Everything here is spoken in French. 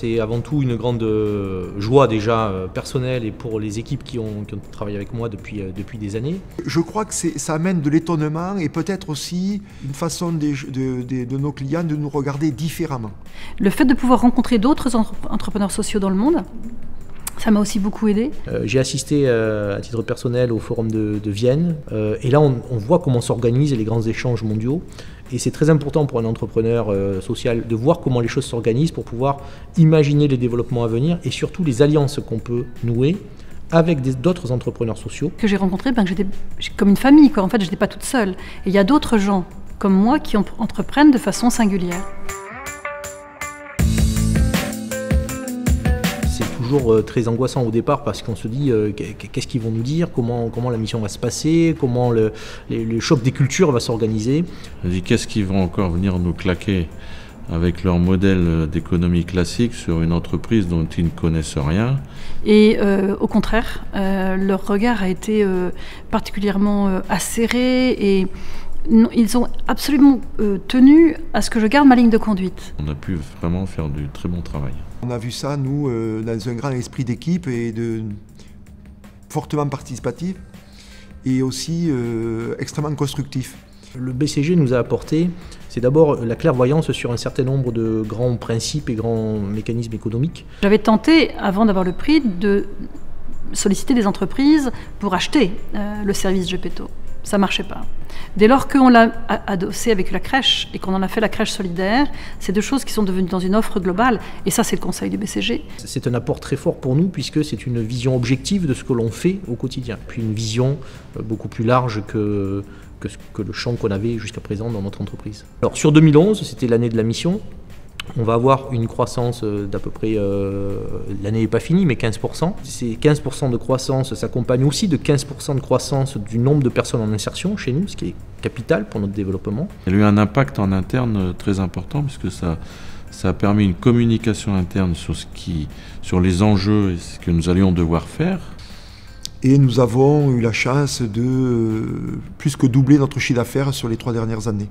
c'est avant tout une grande joie déjà personnelle et pour les équipes qui ont travaillé avec moi depuis des années. Je crois que ça amène de l'étonnement et peut-être aussi une façon de nos clients de nous regarder différemment. Le fait de pouvoir rencontrer d'autres entrepreneurs sociaux dans le monde, ça m'a aussi beaucoup aidé. J'ai assisté à titre personnel au forum de Vienne et là on voit comment s'organisent les grands échanges mondiaux et c'est très important pour un entrepreneur social de voir comment les choses s'organisent pour pouvoir imaginer les développements à venir et surtout les alliances qu'on peut nouer avec d'autres entrepreneurs sociaux. Que j'ai rencontré, que j'étais comme une famille, quoi. En fait je n'étais pas toute seule. Et il y a d'autres gens comme moi qui entreprennent de façon singulière. Toujours très angoissant au départ parce qu'on se dit qu'est-ce qu'ils vont nous dire, comment la mission va se passer, comment le choc des cultures va s'organiser. On dit qu'est-ce qu'ils vont encore venir nous claquer avec leur modèle d'économie classique sur une entreprise dont ils ne connaissent rien. Et au contraire, leur regard a été particulièrement acéré et ils ont absolument tenu à ce que je garde ma ligne de conduite. On a pu vraiment faire du très bon travail. On a vu ça, nous, dans un grand esprit d'équipe et fortement participatif et aussi extrêmement constructif. Le BCG nous a apporté, c'est d'abord la clairvoyance sur un certain nombre de grands principes et grands mécanismes économiques. J'avais tenté, avant d'avoir le prix, de solliciter des entreprises pour acheter le service Gepetto. Ça ne marchait pas. Dès lors qu'on l'a adossé avec la crèche et qu'on en a fait la crèche solidaire, c'est deux choses qui sont devenues dans une offre globale. Et ça, c'est le conseil du BCG. C'est un apport très fort pour nous puisque c'est une vision objective de ce que l'on fait au quotidien. Puis une vision beaucoup plus large que le champ qu'on avait jusqu'à présent dans notre entreprise. Alors sur 2011, c'était l'année de la mission. On va avoir une croissance d'à peu près, l'année n'est pas finie, mais 15%. Ces 15% de croissance s'accompagnent aussi de 15% de croissance du nombre de personnes en insertion chez nous, ce qui est capital pour notre développement. Il y a eu un impact en interne très important puisque ça a permis une communication interne sur les enjeux et ce que nous allions devoir faire. Et nous avons eu la chance de plus que doubler notre chiffre d'affaires sur les 3 dernières années.